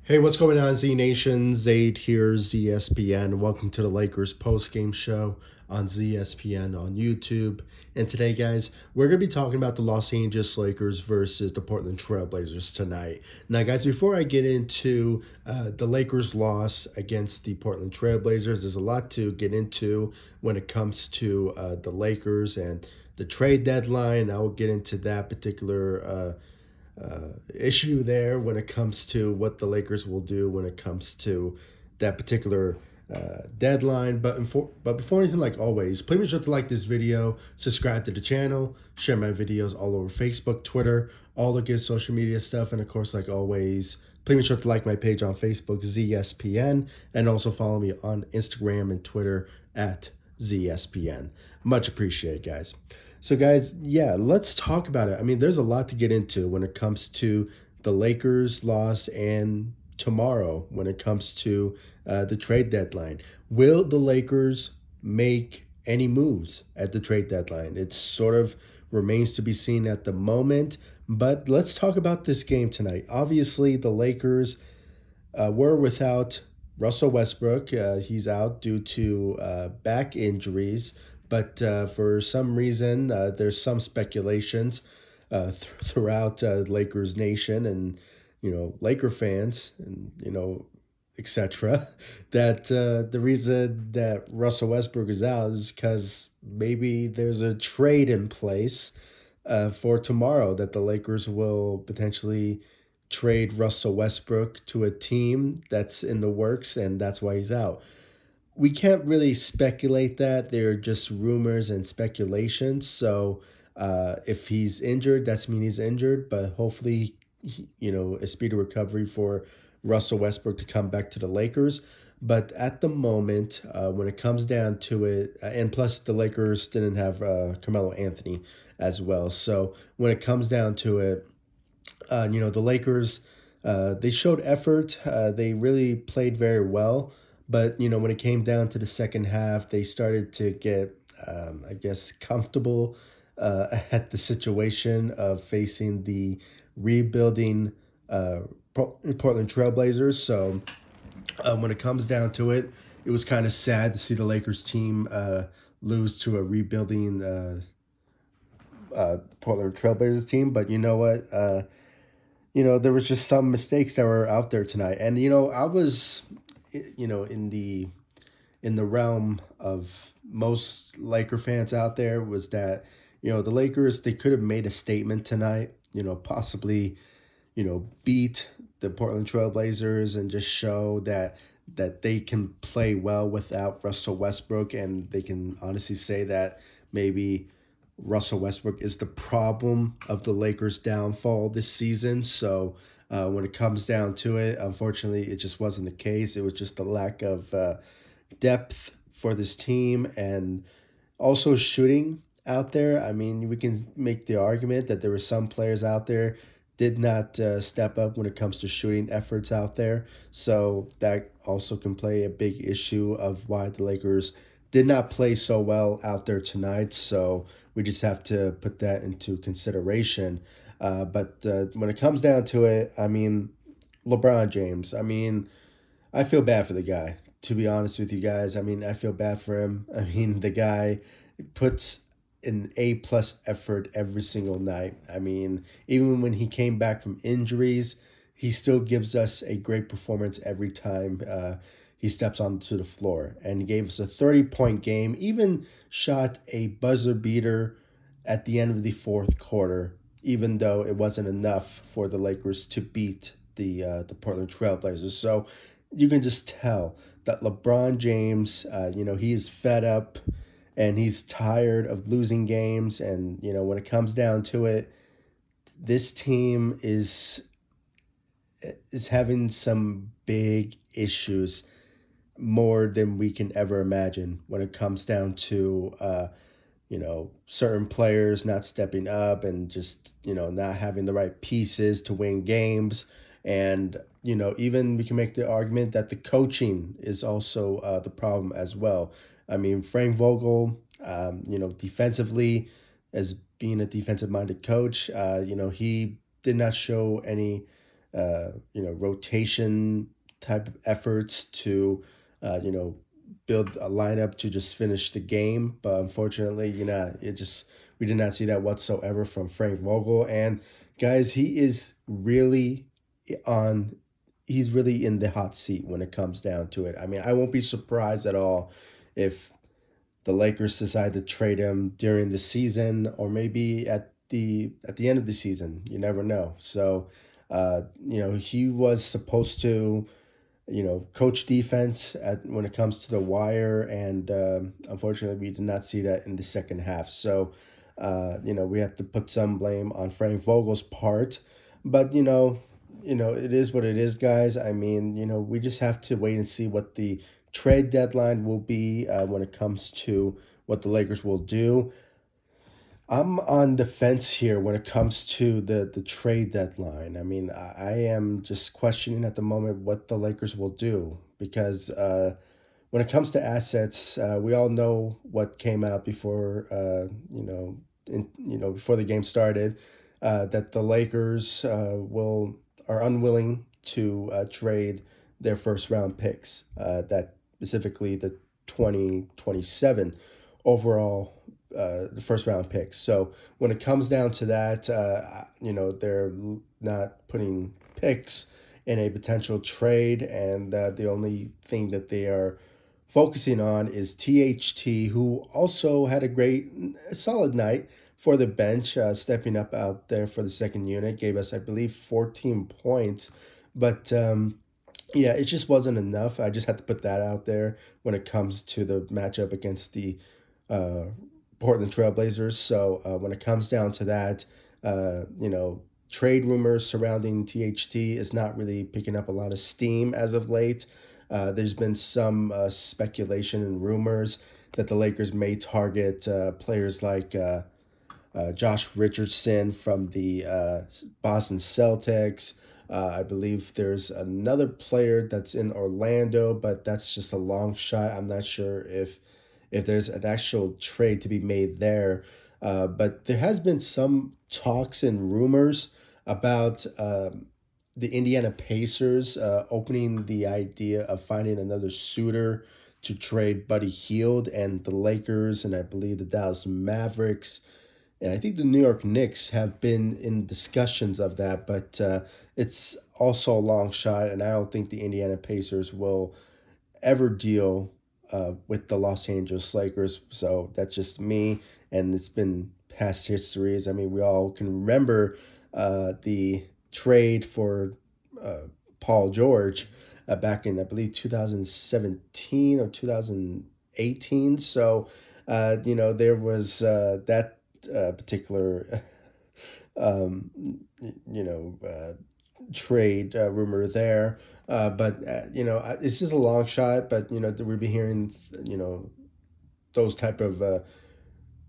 Hey, what's going on, Z Nation? Zaid here, ZSPN. Welcome to the Lakers post-game show on ZSPN on YouTube. And today, guys, we're going to be talking about the Los Angeles Lakers versus the Portland Trailblazers tonight. Now, guys, before I get into the Lakers' loss against the Portland Trailblazers, there's a lot to get into when it comes to the Lakers and the trade deadline. I will get into that particular issue there when it comes to what the Lakers will do when it comes to that particular deadline. But before anything, like always, please make sure to like this video, subscribe to the channel, share my videos all over Facebook, Twitter, all the good social media stuff, and of course, like always, please make sure to like my page on Facebook, ZSPN, and also follow me on Instagram and Twitter at ZSPN. Much appreciated, guys. So, guys, yeah, let's talk about it. I mean, there's a lot to get into when it comes to the Lakers' loss and tomorrow when it comes to the trade deadline. Will the Lakers make any moves at the trade deadline? It sort of remains to be seen at the moment, but let's talk about this game tonight. Obviously, the Lakers were without Russell Westbrook. He's out due to back injuries, but for some reason, there's some speculations throughout Lakers Nation and Laker fans and etc. that the reason that Russell Westbrook is out is because maybe there's a trade in place for tomorrow that the Lakers will potentially trade Russell Westbrook to a team that's in the works, and that's why he's out. We can't really speculate that. They're just rumors and speculations. So if he's injured, that's mean he's injured. But hopefully, a speedy recovery for Russell Westbrook to come back to the Lakers. But at the moment, when it comes down to it, and plus the Lakers didn't have Carmelo Anthony as well. So when it comes down to it, the Lakers, they showed effort. They really played very well. But, when it came down to the second half, they started to get, I guess, comfortable at the situation of facing the rebuilding Portland Trailblazers. So when it comes down to it, it was kind of sad to see the Lakers team lose to a rebuilding Portland Trailblazers team. But you know what? There was just some mistakes that were out there tonight. And, I was, in the realm of most Laker fans out there was that, the Lakers, they could have made a statement tonight, possibly, beat the Portland Trailblazers and just show that they can play well without Russell Westbrook, and they can honestly say that maybe Russell Westbrook is the problem of the Lakers' downfall this season. So when it comes down to it, unfortunately, it just wasn't the case. It was just a lack of depth for this team and also shooting out there. I mean, we can make the argument that there were some players out there did not step up when it comes to shooting efforts out there. So that also can play a big issue of why the Lakers did not play so well out there tonight. So we just have to put that into consideration. But when it comes down to it, I mean, LeBron James, I mean, I feel bad for the guy, to be honest with you guys. I mean, I feel bad for him. I mean, the guy puts an A-plus effort every single night. I mean, even when he came back from injuries, he still gives us a great performance every time he steps onto the floor. And he gave us a 30-point game, even shot a buzzer beater at the end of the fourth quarter, even though it wasn't enough for the Lakers to beat the Portland Trailblazers. So you can just tell that LeBron James, he is fed up and he's tired of losing games. And, when it comes down to it, this team is having some big issues, more than we can ever imagine when it comes down to certain players not stepping up and just not having the right pieces to win games. And even we can make the argument that the coaching is also the problem as well. I mean, Frank Vogel, defensively, as being a defensive minded coach, he did not show any rotation type of efforts to, build a lineup to just finish the game. But unfortunately, we did not see that whatsoever from Frank Vogel. And guys, on he's really in the hot seat when it comes down to it. I mean, I won't be surprised at all if the Lakers decide to trade him during the season or maybe at the end of the season. You never know. So, he was supposed to, coach defense when it comes to the wire, and unfortunately, we did not see that in the second half. So, we have to put some blame on Frank Vogel's part, but it is what it is, guys. I mean, we just have to wait and see what the trade deadline will be when it comes to what the Lakers will do. I'm on the fence here when it comes to the trade deadline. I mean, I am just questioning at the moment what the Lakers will do because when it comes to assets, we all know what came out before before the game started, that the Lakers will are unwilling to trade their first round picks. That specifically the 2027 overall the first round picks. So when it comes down to that, they're not putting picks in a potential trade, and the only thing that they are focusing on is THT, who also had a solid night for the bench, stepping up out there for the second unit, gave us, I believe, 14 points. But yeah, it just wasn't enough. I just had to put that out there when it comes to the matchup against the uh, Portland Trailblazers. So when it comes down to that, trade rumors surrounding THT is not really picking up a lot of steam as of late. There's been some speculation and rumors that the Lakers may target players like Josh Richardson from the Boston Celtics. I believe there's another player that's in Orlando, but that's just a long shot. I'm not sure if there's an actual trade to be made there. But there has been some talks and rumors about the Indiana Pacers opening the idea of finding another suitor to trade Buddy Hield, and the Lakers and I believe the Dallas Mavericks and I think the New York Knicks have been in discussions of that, but it's also a long shot, and I don't think the Indiana Pacers will ever deal with the Los Angeles Lakers. So that's just me, and it's been past histories. I mean, we all can remember the trade for uh, Paul George back in, I believe, 2017 or 2018. So, there was that particular, um, you know, uh, trade rumor there. But it's just a long shot. But we've been hearing those type of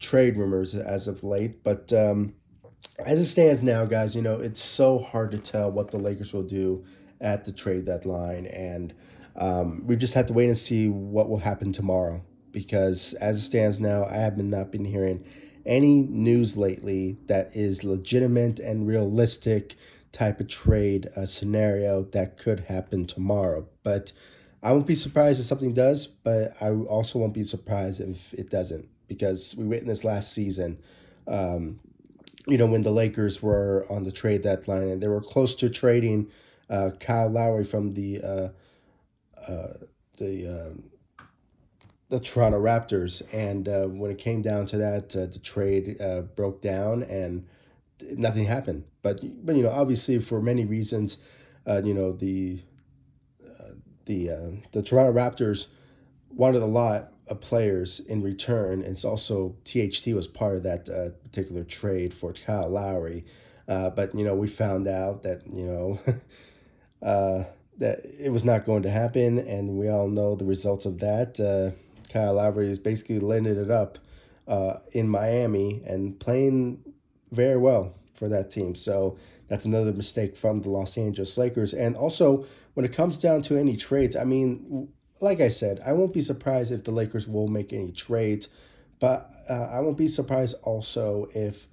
trade rumors as of late. But as it stands now, guys, it's so hard to tell what the Lakers will do at the trade deadline, and we just have to wait and see what will happen tomorrow. Because as it stands now, I have not been hearing any news lately that is legitimate and realistic type of trade scenario that could happen tomorrow. But I won't be surprised if something does, but I also won't be surprised if it doesn't, because we witnessed last season, um, when the Lakers were on the trade deadline and they were close to trading Kyle Lowry from uh, the the Toronto Raptors, and when it came down to that, the trade broke down and nothing happened. But obviously for many reasons, the Toronto Raptors wanted a lot of players in return, and it's also THT was part of that particular trade for Kyle Lowry. But we found out that uh, that it was not going to happen, and we all know the results of that. Kyle Lowry has basically landed it up in Miami and playing very well for that team. So that's another mistake from the Los Angeles Lakers. And also, when it comes down to any trades, I mean, like I said, I won't be surprised if the Lakers will make any trades, but I won't be surprised also if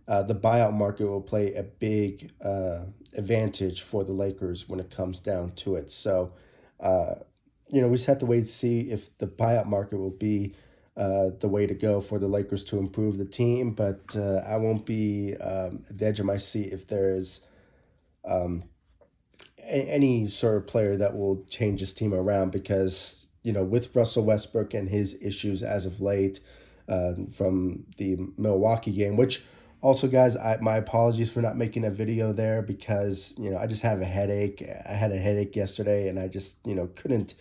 the buyout market will play a big advantage for the Lakers when it comes down to it. So, uh, we just have to wait to see if the buyout market will be the way to go for the Lakers to improve the team. But I won't be at the edge of my seat if there is um, any sort of player that will change his team around because, with Russell Westbrook and his issues as of late from the Milwaukee game, which also, guys, my apologies for not making a video there because, I just have a headache. I had a headache yesterday and I just, couldn't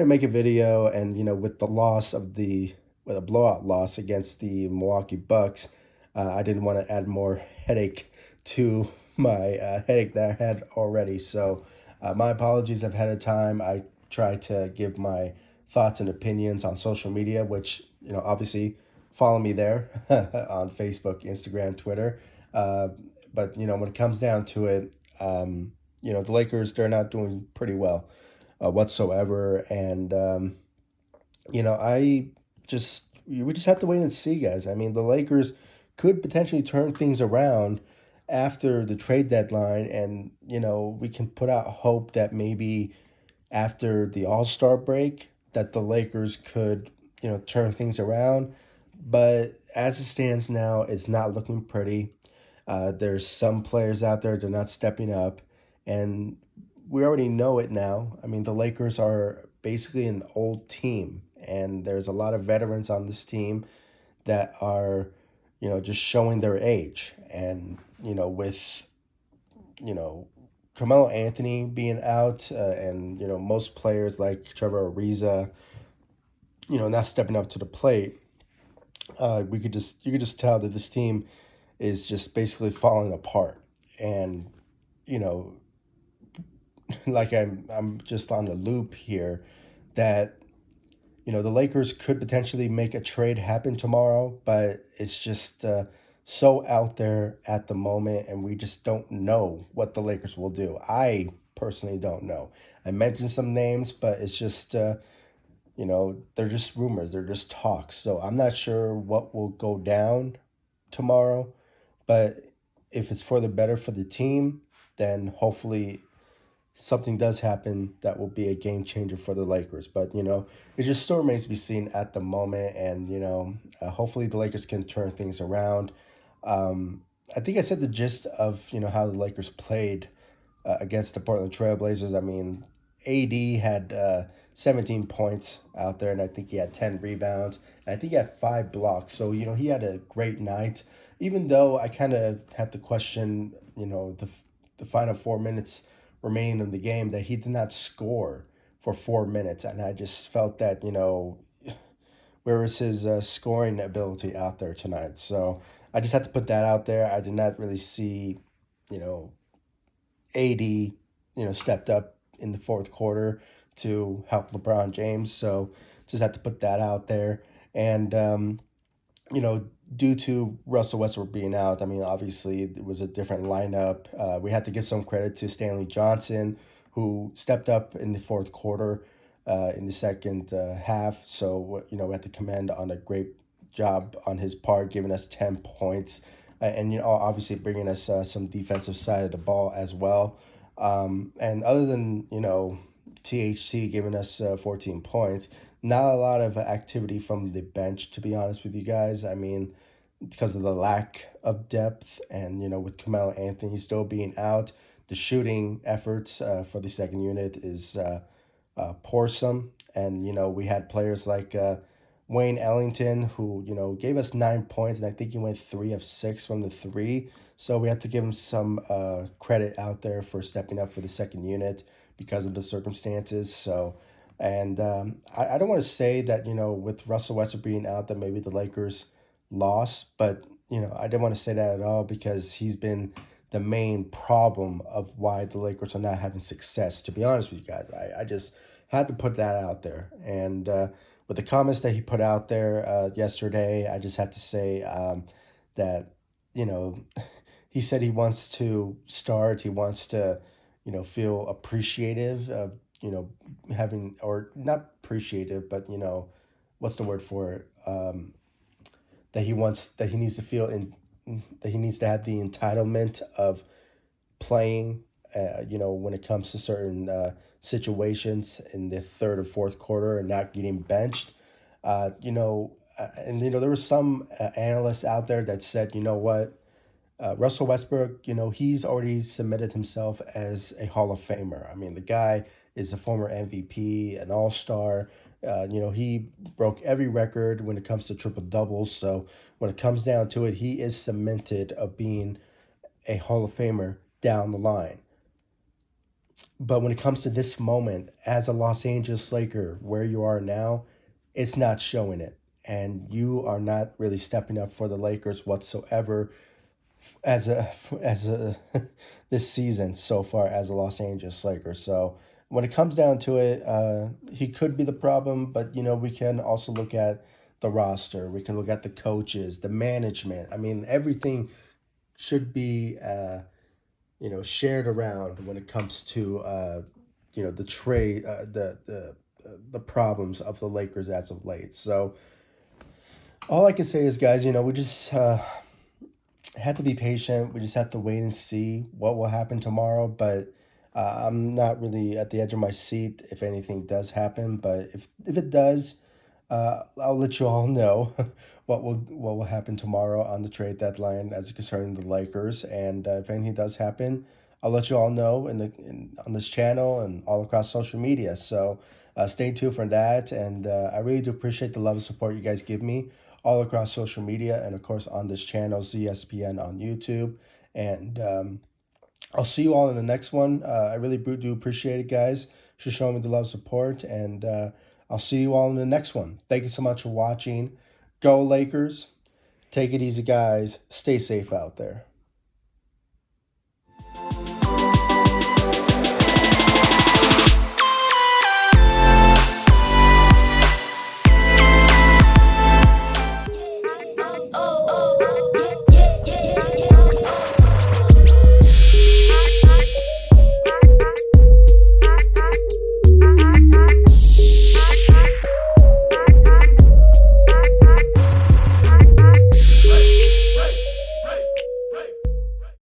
make a video. And, with the loss of with a blowout loss against the Milwaukee Bucks, I didn't want to add more headache to my headache that I had already. So my apologies ahead of time. I try to give my thoughts and opinions on social media, which, obviously follow me there on Facebook, Instagram, Twitter. Uh, but, when it comes down to it, the Lakers, they're not doing pretty well whatsoever. And, I just, we just have to wait and see, guys. I mean, the Lakers could potentially turn things around after the trade deadline. And, we can put out hope that maybe after the All-Star break, that the Lakers could, turn things around. But as it stands now, it's not looking pretty. There's some players out there that are not stepping up, and we already know it now. I mean, the Lakers are basically an old team, and there's a lot of veterans on this team that are, just showing their age. And, with, you know, Carmelo Anthony being out, and, most players like Trevor Ariza, not stepping up to the plate, you could just tell that this team is just basically falling apart. And, you know, like I'm just on a loop here that the Lakers could potentially make a trade happen tomorrow, but it's just so out there at the moment, and we just don't know what the Lakers will do. I personally don't know. I mentioned some names, but it's just they're just rumors, they're just talks. So I'm not sure what will go down tomorrow, but if it's for the better for the team, then hopefully something does happen that will be a game changer for the Lakers. But it just still remains to be seen at the moment, and hopefully the Lakers can turn things around. I think I said the gist of how the Lakers played against the Portland Trailblazers. I mean, AD had 17 points out there, and I think he had 10 rebounds, and I think he had 5 blocks. So he had a great night. Even though I kind of had to question, the final 4 minutes remaining in the game, that he did not score for 4 minutes, and I just felt that where was his scoring ability out there tonight? So I just had to put that out there. I did not really see, you know, AD, stepped up in the fourth quarter to help LeBron James. So just had to put that out there. And due to Russell Westbrook being out, I mean, obviously it was a different lineup. We had to give some credit to Stanley Johnson, who stepped up in the fourth quarter, in the second half. So, we had to commend on a great job on his part, giving us 10 points. And, obviously bringing us some defensive side of the ball as well. And other than, THC giving us 14 points, not a lot of activity from the bench, to be honest with you guys. I mean, because of the lack of depth, and with Carmelo Anthony still being out, the shooting efforts for the second unit is porosome. And we had players like Wayne Ellington, who gave us 9 points, and I think he went 3 of 6 from the three. So we have to give him some credit out there for stepping up for the second unit because of the circumstances. So, and I don't want to say that with Russell Westbrook being out that maybe the Lakers lost, but I didn't want to say that at all, because he's been the main problem of why the Lakers are not having success. To be honest with you guys, I just had to put that out there. And with the comments that he put out there yesterday, I just have to say that you know he said he wants to start. He wants to feel appreciative of having, or not appreciative, but what's the word for it? That he needs to feel that he needs to have the entitlement of playing. When it comes to certain situations in the third or fourth quarter and not getting benched. There were some analysts out there that said, you know what, Russell Westbrook, he's already submitted himself as a Hall of Famer. I mean, the guy is a former MVP, an All Star. He broke every record when it comes to triple doubles. So when it comes down to it, he is cemented of being a Hall of Famer down the line. But when it comes to this moment, as a Los Angeles Laker, where you are now, it's not showing it. And you are not really stepping up for the Lakers whatsoever as a this season so far as a Los Angeles Lakers. So when it comes down to it, he could be the problem, but we can also look at the roster. We can look at the coaches, the management. I mean, everything should be shared around when it comes to the trade, the problems of the Lakers as of late. So all I can say is, guys, we just had to be patient. We just have to wait and see what will happen tomorrow. But I'm not really at the edge of my seat if anything does happen. But if it does, I'll let you all know what will happen tomorrow on the trade deadline as concerning the Lakers. And if anything does happen, I'll let you all know on this channel and all across social media. So stay tuned for that. And I really do appreciate the love and support you guys give me all across social media and of course on this channel, ZSPN on YouTube. And I'll see you all in the next one. I really do appreciate it, guys, for showing me the love and support. And I'll see you all in the next one. Thank you so much for watching. Go Lakers. Take it easy, guys. Stay safe out there.